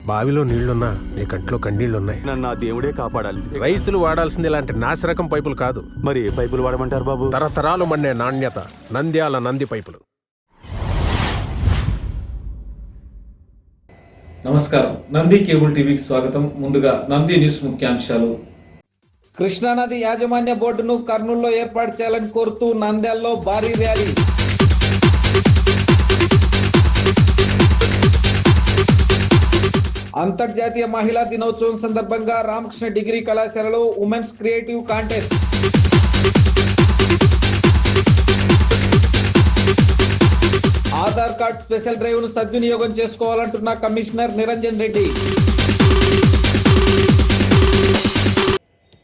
బావిలో నీళ్లున్నా నీ కంట్లో కన్నీళ్లున్నాయి. నన్ను ఆ దేవుడే కాపాడాలి. రైతులు వాడాల్సింది ఇలాంటి నాసిరకం పైపులు కాదు. మరి ఏ పైపులు వాడమంటారు బాబు? తరతరాలు మన్నే నాణ్యత నంద్యాల నంది పైపులు. నమస్కారం, నంది కేబుల్ టీవీకి స్వాగతం. ముందుగా నంది న్యూస్ ముఖ్యాంశాలు. కృష్ణానది యాజమాన్య బోర్డును కర్నూలులో ఏర్పాటు చేయాలని కోరుతూ నంద్యాలలో భారీ ర్యాలీ. అంతర్జాతీయ మహిళా దినోత్సవం సందర్భంగా రామకృష్ణ డిగ్రీ కళాశాలలో women's creative contest. Aadhaar card special drive ను సద్వినియోగం చేసుకోవాలంటున్న కమిషనర్ నిరంజన్ రెడ్డి.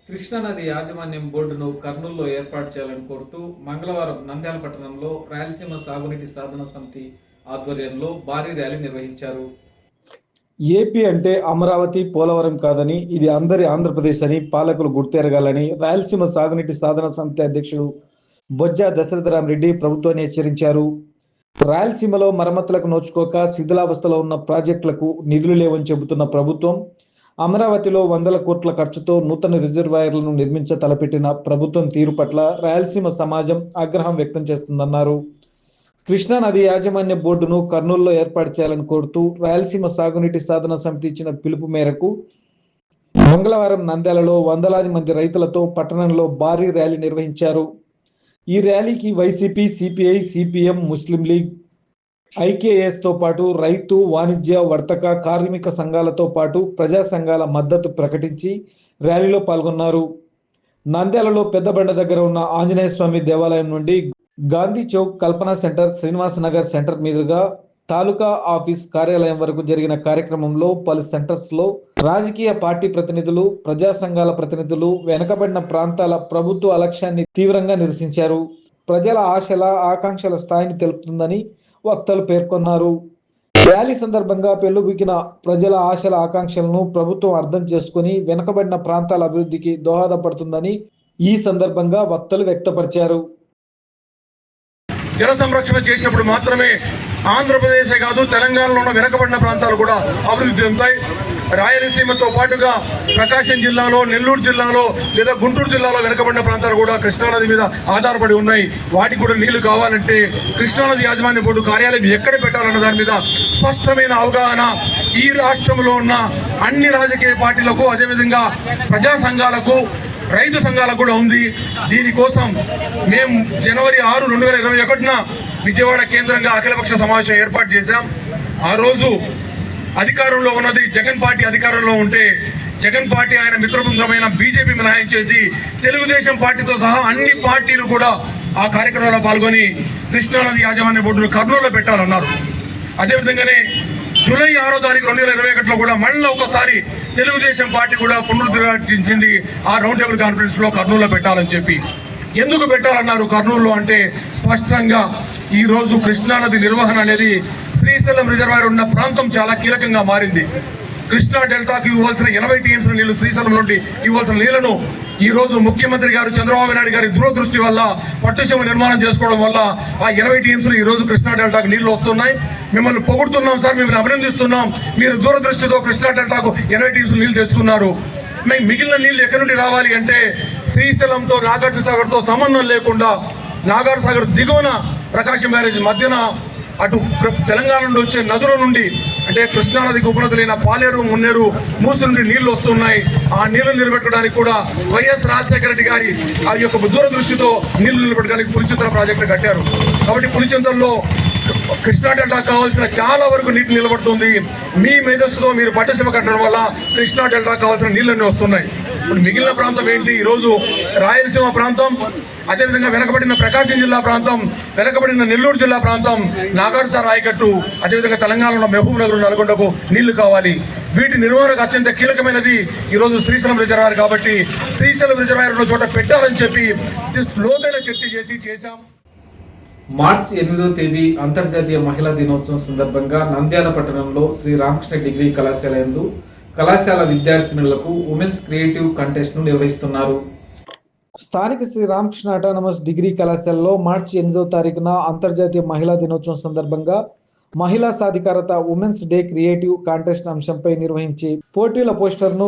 కృష్ణానది యాజమాన్యం బోర్డును కర్నూలులో ఏర్పాటు చేయాలని కోరుతూ మంగళవారం నంద్యాల పట్టణంలో రాయలసీమ సాగునీటి సాధన సమితి ఆధ్వర్యంలో భారీ ర్యాలీ నిర్వహించారు. ఏపీ అంటే అమరావతి, పోలవరం కాదని, ఇది అందరి ఆంధ్రప్రదేశ్ అని పాలకులు గుర్తెరగాలని రాయలసీమ సాగునీటి సాధన సమితి అధ్యక్షుడు బొజ్జ దశరథరామరెడ్డి ప్రభుత్వాన్ని హెచ్చరించారు. రాయలసీమలో మరమ్మతులకు నోచుకోక శిథిలావస్థలో ఉన్న ప్రాజెక్టులకు నిధులు లేవని చెబుతున్న ప్రభుత్వం అమరావతిలో 100 కోట్ల ఖర్చుతో నూతన రిజర్వాయర్లను నిర్మించ తలపెట్టిన ప్రభుత్వం తీరు పట్ల రాయలసీమ సమాజం ఆగ్రహం వ్యక్తం చేస్తుందన్నారు. కృష్ణానది యాజమాన్య బోర్డును కర్నూలులో ఏర్పాటు చేయాలని కోరుతూ రాయలసీమ సాగునీటి సాధన సమితి ఇచ్చిన పిలుపు మేరకు మంగళవారం నంద్యాలలో వందలాది మంది రైతులతో పట్టణంలో భారీ ర్యాలీ నిర్వహించారు. ఈ ర్యాలీకి వైసీపీ, సిపిఐ, సిపిఎం, ముస్లిం లీగ్, ఐకేఎస్ తో పాటు రైతు, వాణిజ్య, వర్తక, కార్మిక సంఘాలతో పాటు ప్రజా సంఘాల మద్దతు ప్రకటించి ర్యాలీలో పాల్గొన్నారు. నంద్యాలలో పెద్దబండ దగ్గర ఉన్న ఆంజనేయ స్వామి దేవాలయం నుండి గాంధీ చౌక్, కల్పనా సెంటర్, శ్రీనివాస నగర్ సెంటర్ మీదుగా తాలూకా ఆఫీస్ కార్యాలయం వరకు జరిగిన కార్యక్రమంలో పలు సెంటర్స్ లో రాజకీయ పార్టీ ప్రతినిధులు, ప్రజా సంఘాల ప్రతినిధులు వెనుకబడిన ప్రాంతాల ప్రభుత్వ అలక్ష్యాన్ని తీవ్రంగా నిరసించారు. ప్రజల ఆశల, ఆకాంక్షల స్థాయిని తెలుపుతుందని వక్తలు పేర్కొన్నారు. ర్యాలీ సందర్భంగా పెళ్లుబికిన ప్రజల ఆశల, ఆకాంక్షలను ప్రభుత్వం అర్థం చేసుకుని వెనుకబడిన ప్రాంతాల అభివృద్ధికి దోహదపడుతుందని ఈ సందర్భంగా వక్తలు వ్యక్తపరిచారు. జల సంరక్షణ చేసినప్పుడు మాత్రమే ఆంధ్రప్రదేశే కాదు తెలంగాణలో ఉన్న వెనకబడిన ప్రాంతాలు కూడా అభివృద్ధి చెందుతాయి. రాయలసీమతో పాటుగా ప్రకాశం జిల్లాలో, నెల్లూరు జిల్లాలో లేదా గుంటూరు జిల్లాలో వెనకబడిన ప్రాంతాలు కూడా కృష్ణానది మీద ఆధారపడి ఉన్నాయి. వాటికి కూడా నీళ్లు కావాలంటే కృష్ణానది యాజమాన్య బోర్డు కార్యాలయం ఎక్కడ పెట్టాలన్న దాని మీద స్పష్టమైన అవగాహన ఈ రాష్ట్రంలో ఉన్న అన్ని రాజకీయ పార్టీలకు, అదేవిధంగా ప్రజా సంఘాలకు, రైతు సంఘాలకు కూడా ఉంది. దీనికోసం మేము జనవరి 6, 2021 విజయవాడ కేంద్రంగా అఖిలపక్ష సమావేశం ఏర్పాటు చేశాం. ఆ రోజు అధికారంలో ఉన్నది జగన్ పార్టీ అధికారంలో ఉంటే జగన్ పార్టీ ఆయన మిత్రబృందమైన బీజేపీ మినహాయించేసి తెలుగుదేశం పార్టీతో సహా అన్ని పార్టీలు కూడా ఆ కార్యక్రమంలో పాల్గొని కృష్ణానది యాజమాన్య బోర్డును కర్నూలులో పెట్టాలన్నారు. అదేవిధంగానే జూలై 6వ తారీఖు 2021 కూడా మళ్ళీ ఒకసారి తెలుగుదేశం పార్టీ కూడా పునరుద్ఘాటించింది ఆ రౌండ్ టేబుల్ కాన్ఫరెన్స్ లో కర్నూలులో పెట్టాలని చెప్పి. ఎందుకు పెట్టాలన్నారు కర్నూలులో అంటే స్పష్టంగా ఈ రోజు కృష్ణానది నిర్వహణ అనేది శ్రీశైలం రిజర్వాయర్ ఉన్న ప్రాంతం చాలా కీలకంగా మారింది. కృష్ణా డెల్టాకు ఇవ్వాల్సిన 80 టీఎంసీల నీళ్లు, శ్రీశైలం నుండి ఇవ్వాల్సిన నీళ్లను ఈ రోజు ముఖ్యమంత్రి గారు చంద్రబాబు నాయుడు గారి దూరదృష్టి వల్ల పట్టుసీమ నిర్మాణం చేసుకోవడం వల్ల ఆ 80 టీఎంసీలు ఈ రోజు కృష్ణా డెల్టాకు నీళ్లు వస్తున్నాయి. మిమ్మల్ని పొగుడుతున్నాం సార్, మిమ్మల్ని అభినందిస్తున్నాం. మీరు దూరదృష్టితో కృష్ణా డెల్టాకు 80 టీఎంసీలు నీళ్లు తెచ్చుకున్నారు. మిగిలిన నీళ్లు ఎక్కడి నుండి రావాలి అంటే శ్రీశైలంతో, నాగార్జున సాగర్తో సంబంధం లేకుండా నాగార్జున సాగర్ దిగువన ప్రకాశం బ్యారేజ్ మధ్యన అటు తెలంగాణ నుండి వచ్చే నదుల నుండి అంటే కృష్ణానదికి ఉపనదులైన పాలేరు, మున్నేరు, మూసి నుండి నీళ్లు వస్తున్నాయి. ఆ నీళ్లు నిలబెట్టడానికి కూడా వైఎస్ రాజశేఖర రెడ్డి గారి ఆ యొక్క దూరదృష్టితో నీళ్లు నిలబెట్టడానికి పులిచింతల ప్రాజెక్టు కట్టారు. కాబట్టి పులిచింతల్లో కృష్ణా డెల్టా కావాల్సిన చాలా వరకు నీటి నిలబడుతుంది. మీ మేధస్సుతో మీరు పట్టుసీమ కట్టడం వల్ల కృష్ణా డెల్టా కావాల్సిన నీళ్ళన్నీ వస్తున్నాయి. మిగిలిన ప్రాంతం ఏంటి? ఈరోజు రాయలసీమ ప్రాంతం, అదేవిధంగా వెనకబడిన ప్రకాశం జిల్లా ప్రాంతం, వెనకబడిన నెల్లూరు జిల్లా ప్రాంతం, నాగార్జున రాయకట్టు, అదేవిధంగా తెలంగాణలో మహబూబ్ నగర్, నల్గొండకు నీళ్లు కావాలి. వీటి నిర్వహణకు అత్యంత కీలకమైనది ఈరోజు శ్రీశైలం రిజర్వాయర్. కాబట్టి శ్రీశైలం రిజర్వాయర్ ఉన్న చోట పెట్టాలని చెప్పి లోతైన చర్చ చేశాం. మార్చి 8వ తేదీ అంతర్జాతీయ మహిళా దినోత్సవం సందర్భంగా నంద్యాల పట్టణంలో శ్రీ రామకృష్ణ డిగ్రీ కళాశాల యందు కళాశాల విద్యార్థినులకు ఉమెన్స్ క్రియేటివ్ కంటెస్ట్ ను నిర్వహిస్తున్నారు. స్థానిక శ్రీ రామకృష్ణ అటానమస్ డిగ్రీ కళాశాలలో మార్చి 8వ తారీఖున అంతర్జాతీయ మహిళా దినోత్సవం సందర్భంగా మహిళా సాధికారత ఉమెన్స్ డే క్రియేటివ్ కాంటెస్ట్ అంశంపై నిర్వహించి పోటీల పోస్టర్ను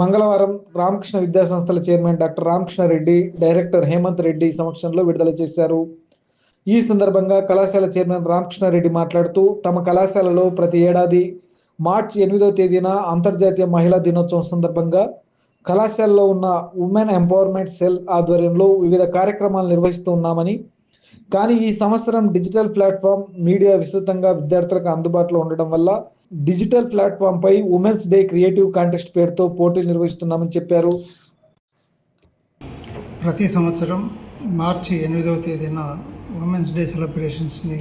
మంగళవారం రామకృష్ణ విద్యా సంస్థల chairman doctor Ramakrishna Reddy, director Hemanth Reddy సమక్షంలో విడుదల చేశారు. ఈ సందర్భంగా కళాశాల చైర్మన్ రామకృష్ణారెడ్డి మాట్లాడుతూ తమ కళాశాలలో ప్రతి ఏడాది మార్చి 8వ తేదీన అంతర్జాతీయ మహిళా దినోత్సవం సందర్భంగా కళాశాలలో ఉన్న ఉమెన్ ఎంపవర్మెంట్ సెల్ ఆధ్వర్యంలో వివిధ కార్యక్రమాలు నిర్వహిస్తూ ఉన్నామని, కానీ ఈ సంవత్సరం డిజిటల్ ప్లాట్ఫామ్ మీడియా విస్తృతంగా విద్యార్థులకు అందుబాటులో ఉండడం వల్ల డిజిటల్ ప్లాట్ఫామ్ పై ఉమెన్స్ డే క్రియేటివ్ కాంటెస్ట్ పేరుతో పోటీలు నిర్వహిస్తున్నామని చెప్పారు. ప్రతి సంవత్సరం మార్చి 8వ తేదీన ఉమెన్స్ డే సెలబ్రేషన్స్ని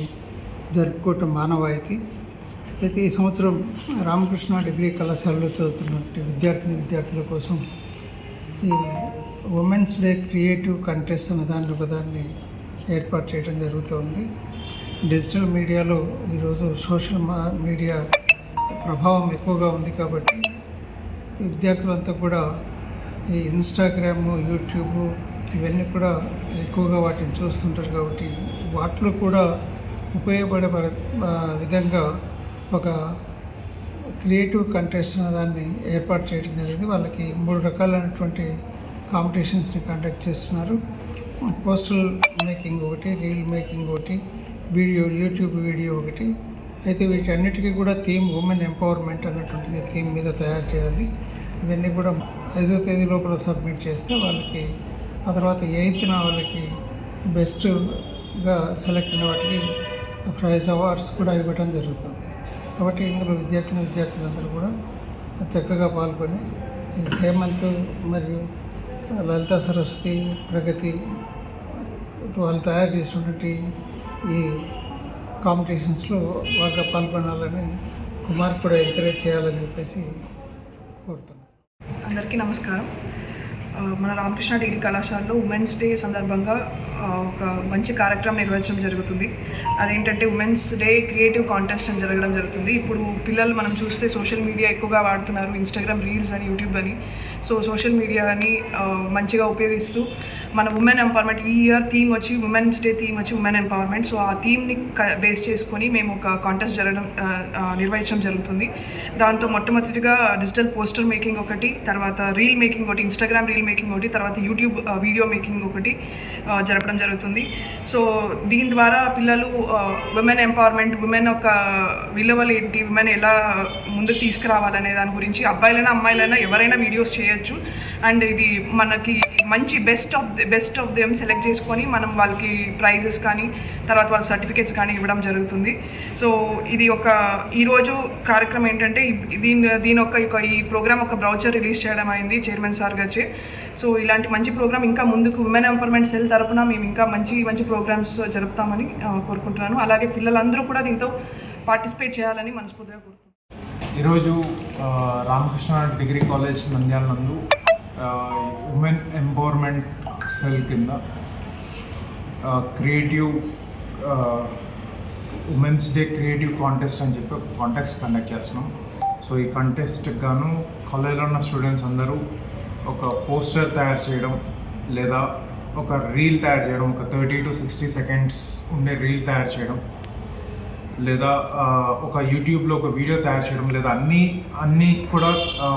జరుపుకోవటం మానవాయితీ. అయితే ఈ సంవత్సరం రామకృష్ణ డిగ్రీ కళాశాలలో చదువుతున్నటువంటి విద్యార్థుల కోసం ఈ ఉమెన్స్ డే క్రియేటివ్ కంటెస్ట్ అనే దాన్ని ఏర్పాటు చేయడం జరుగుతుంది. డిజిటల్ మీడియాలో ఈరోజు సోషల్ మీడియా ప్రభావం ఎక్కువగా ఉంది కాబట్టి విద్యార్థులంతా కూడా ఈ ఇన్స్టాగ్రాము, యూట్యూబ్ ఇవన్నీ కూడా ఎక్కువగా వాటిని చూస్తుంటారు కాబట్టి వాటిలో కూడా ఉపయోగపడే విధంగా ఒక క్రియేటివ్ కంటెస్ట్ దాన్ని ఏర్పాటు చేయడం జరిగింది. వాళ్ళకి 3 రకాలైనటువంటి కాంపిటీషన్స్ని కండక్ట్ చేస్తున్నారు. పోస్టల్ మేకింగ్ ఒకటి, రీల్ మేకింగ్ ఒకటి, యూట్యూబ్ వీడియో ఒకటి. అయితే వీటన్నిటికీ కూడా థీమ్ ఉమెన్ ఎంపవర్మెంట్ అన్నటువంటిది థీమ్ మీద తయారు చేయాలి. ఇవన్నీ కూడా 5వ తేదీ లోపల సబ్మిట్ చేస్తే వాళ్ళకి ఆ తర్వాత 8న వాళ్ళకి బెస్ట్గా సెలెక్ట్ అయిన వాటికి ప్రైజ్ అవార్డ్స్ కూడా ఇవ్వడం జరుగుతుంది. కాబట్టి ఇందులో విద్యార్థులందరూ కూడా చక్కగా పాల్గొని హేమంత్ మరియు లలితా సరస్వతి, ప్రగతి వాళ్ళు తయారు చేసినటువంటి ఈ కాంపిటీషన్స్లో బాగా పాల్గొనాలని కుమార్ కూడా ఎంకరేజ్ చేయాలని చెప్పేసి కోరుతున్నాను. అందరికీ నమస్కారం. మన రామకృష్ణ డిగ్రీ కళాశాలలో ఉమెన్స్ డే సందర్భంగా ఒక మంచి కార్యక్రమం నిర్వహించడం జరుగుతుంది. అదేంటంటే ఉమెన్స్ డే క్రియేటివ్ కాంటెస్ట్ అని జరగడం జరుగుతుంది. ఇప్పుడు పిల్లలు మనం చూస్తే సోషల్ మీడియా ఎక్కువగా వాడుతున్నారు, ఇన్స్టాగ్రామ్ రీల్స్ అని, యూట్యూబ్ అని. సో సోషల్ మీడియాని మంచిగా ఉపయోగిస్తూ మన ఉమెన్ ఎంపవర్మెంట్, ఈ ఇయర్ థీమ్ వచ్చి ఉమెన్స్ డే థీమ్ వచ్చి ఉమెన్ ఎంపవర్మెంట్. సో ఆ థీమ్ని బేస్ చేసుకొని మేము ఒక కాంటెస్ట్ నిర్వహించడం జరుగుతుంది. దాంతో మొట్టమొదటిగా డిజిటల్ పోస్టర్ మేకింగ్ ఒకటి, తర్వాత రీల్ మేకింగ్ ఒకటి, ఇన్స్టాగ్రామ్ రీల్ మేకింగ్ ఒకటి, తర్వాత యూట్యూబ్ వీడియో మేకింగ్ ఒకటి జరపడం జరుగుతుంది. సో దీని ద్వారా పిల్లలు ఉమెన్ ఎంపవర్మెంట్, ఉమెన్ ఒక విలువలు ఏంటి, ఉమెన్ ఎలా ముందుకు తీసుకురావాలనే దాని గురించి అబ్బాయిలైనా అమ్మాయిలైనా ఎవరైనా వీడియోస్ చేయొచ్చు. అండ్ ఇది మనకి మంచి బెస్ట్ ఆఫ్ దెమ్ సెలెక్ట్ చేసుకొని మనం వాళ్ళకి ప్రైజెస్ కానీ తర్వాత వాళ్ళ సర్టిఫికేట్స్ కానీ ఇవ్వడం జరుగుతుంది. సో ఇది ఈరోజు కార్యక్రమం ఏంటంటే ఈ ప్రోగ్రామ్ ఒక బ్రౌచర్ రిలీజ్ చేయడం అయింది చైర్మన్ సార్ గారిచే. సో ఇలాంటి మంచి ప్రోగ్రామ్ ఇంకా ముందుకు ఉమెన్ ఎంపవర్మెంట్ సెల్ తరపున మేము ఇంకా మంచి ప్రోగ్రామ్స్ జరుపుతామని కోరుకుంటున్నాను. అలాగే పిల్లలందరూ కూడా దీంతో పార్టిసిపేట్ చేయాలని మనస్ఫూర్తిగా కోరుకుంటున్నాను. ఈరోజు రామకృష్ణ డిగ్రీ కాలేజ్ నంద్యాల నందు ఉమెన్ ఎంపవర్మెంట్ సెల్ కింద creative women's day creative contest అని చెప్పి ఒక కాంటెస్ట్ కండక్ట్ చేస్తున్నాం. సో ఈ కాంటెస్ట్కి గాను కాలేజ్లో ఉన్న స్టూడెంట్స్ అందరూ ఒక పోస్టర్ తయారు చేయడం, లేదా ఒక రీల్ తయారు చేయడం, ఒక 30 to 60 seconds ఉండే రీల్ తయారు చేయడం, లేదా ఒక యూట్యూబ్లో ఒక వీడియో తయారు చేయడం, లేదా అన్నీ కూడా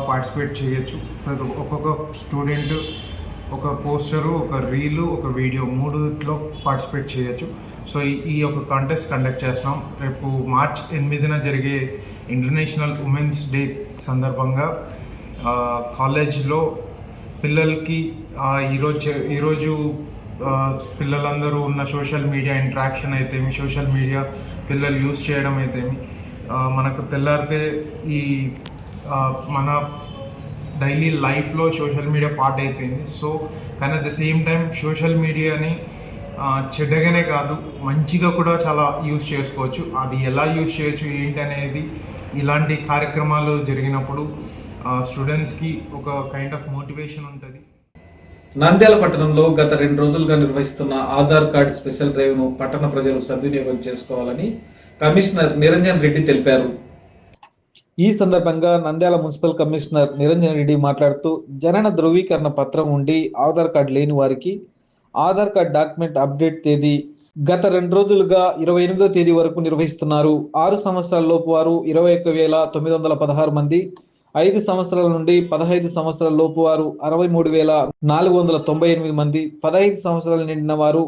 పార్టిసిపేట్ చేయొచ్చు. ఒక్కొక్క స్టూడెంట్ ఒక పోస్టరు, ఒక రీలు, ఒక వీడియో 3లో పార్టిసిపేట్ చేయొచ్చు. సో ఈ యొక్క కాంటెస్ట్ కండక్ట్ చేస్తున్నాం. రేపు మార్చ్ 8న జరిగే ఇంటర్నేషనల్ ఉమెన్స్ డే సందర్భంగా కాలేజ్లో పిల్లలకి ఈరోజు పిల్లలందరూ ఉన్న సోషల్ మీడియా ఇంటరాక్షన్ అయితేమి, సోషల్ మీడియా పిల్లలు యూజ్ చేయడం అయితేమి, మనకు తెల్లారితే మన డైలీ లైఫ్లో సోషల్ మీడియా పార్ట్ అయిపోయింది. సో కానీ at the same time social మీడియాని చెడ్డగానే కాదు మంచిగా కూడా చాలా యూజ్ చేసుకోవచ్చు. అది ఎలా యూజ్ చేయొచ్చు ఏంటి అనేది ఇలాంటి కార్యక్రమాలు జరిగినప్పుడు స్టూడెంట్స్కి ఒక కైండ్ ఆఫ్ మోటివేషన్ ఉంటుంది. నంద్యాల పట్టణంలో గత 2 రోజులుగా నిర్వహిస్తున్న ఆధార్ కార్డ్ స్పెషల్ డ్రైవ్ను పట్టణ ప్రజలు సద్వినియోగం చేసుకోవాలని కమిషనర్ నిరంజన్ రెడ్డి తెలిపారు. ఈ సందర్భంగా నంద్యాల మున్సిపల్ కమిషనర్ నిరంజన్ రెడ్డి మాట్లాడుతూ జనన ధృవీకరణ పత్రం ఉండి ఆధార్ కార్డు లేని వారికి ఆధార్ కార్డ్ డాక్యుమెంట్ అప్డేట్ తేదీ గత 2 రోజులుగా 28వ తేదీ వరకు నిర్వహిస్తున్నారు. 6 సంవత్సరాల లోపు వారు 21,916 మంది, 5 సంవత్సరాల నుండి 15 సంవత్సరాల లోపు వారు 63,498 మంది, 15 సంవత్సరాలు నిండిన వారు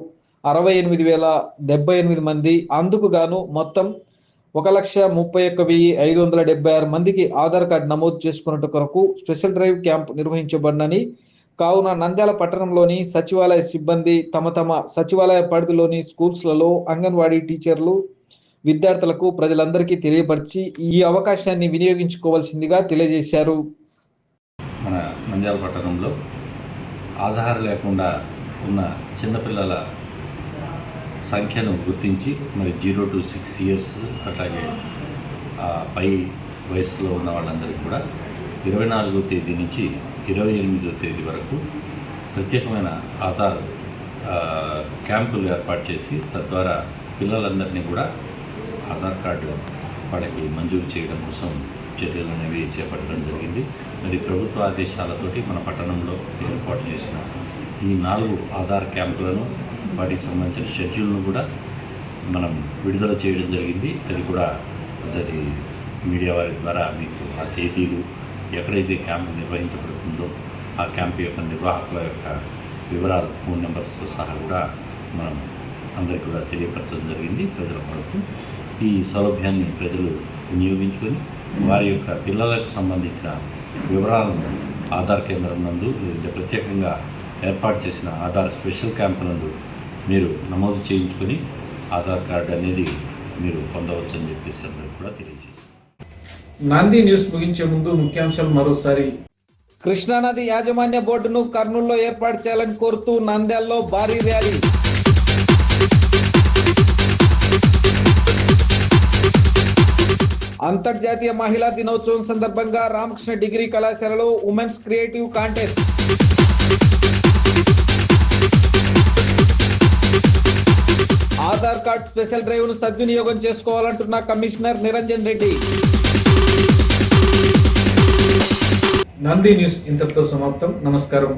68,078 మంది, అందుకు గాను మొత్తం 1,31,576 మందికి ఆధార్ కార్డు నమోదు చేసుకున్నట్టు కొరకు స్పెషల్ డ్రైవ్ క్యాంప్ నిర్వహించబడినని, కావున నంద్యాల పట్టణంలోని సచివాలయ సిబ్బంది తమ సచివాలయ పరిధిలోని స్కూల్స్లలో అంగన్వాడీ టీచర్లు విద్యార్థులకు ప్రజలందరికీ తెలియపరిచి ఈ అవకాశాన్ని వినియోగించుకోవాల్సిందిగా తెలియజేశారు. మన నంద్యాల పట్టణంలో ఆధార్ లేకుండా ఉన్న చిన్నపిల్లల సంఖ్యను గుర్తించి మరి 0 to 6 years అట్లాగే పై వయసులో ఉన్న వాళ్ళందరికీ కూడా 24వ తేదీ నుంచి 28వ తేదీ వరకు ప్రత్యేకమైన ఆధార్ క్యాంపులు ఏర్పాటు చేసి తద్వారా పిల్లలందరినీ కూడా ఆధార్ కార్డు వాళ్ళకి మంజూరు చేయడం కోసం చర్యలు అనేవి చేపట్టడం జరిగింది. మరి ప్రభుత్వ ఆదేశాలతోటి మన పట్టణంలో ఏర్పాటు చేసిన ఈ 4 ఆధార్ క్యాంపులను వాటికి సంబంధించిన షెడ్యూల్ను కూడా మనం విడుదల చేయడం జరిగింది. అది కూడా అది మీడియా వారి ద్వారా మీకు ఆ తేదీలు ఎక్కడైతే క్యాంపు నిర్వహించబడుతుందో ఆ క్యాంపు యొక్క నిర్వాహకుల యొక్క వివరాలు, ఫోన్ నెంబర్స్తో సహా కూడా మనం అందరికీ కూడా తెలియపరచడం జరిగింది. ప్రజల కొరకు ఈ సౌలభ్యాన్ని ప్రజలు వినియోగించుకొని వారి యొక్క పిల్లలకు సంబంధించిన వివరాలను ఆధార్ కేంద్రం నందు లేదా ప్రత్యేకంగా ఏర్పాటు చేసిన ఆధార్ స్పెషల్ క్యాంప్ నందు మీరు నమోదు చేయించుకొని ఆధార్ కార్డు అనేది మీరు పొందవచ్చని చెప్పేసి అందరూ కూడా తెలియజేస్తారు. నంది న్యూస్ ముగించే ముందు ముఖ్యాంశాలు మరోసారి. కృష్ణానది యాజమాన్య బోర్డును కర్నూలులో ఏర్పాటు చేయాలని కోరుతూ నంద్యాలలో భారీ ర్యాలీ. అంతర్జాతీయ మహిళా దినోత్సవం సందర్భంగా రామకృష్ణ డిగ్రీ కళాశాలలో women's creative contest. Aadhaar card special drive ను సద్వినియోగం చేసుకోవాలంటున్న కమిషనర్ నిరంజన్ రెడ్డి. నంది న్యూస్ ఇంతటితో సమాప్తం. నమస్కారం.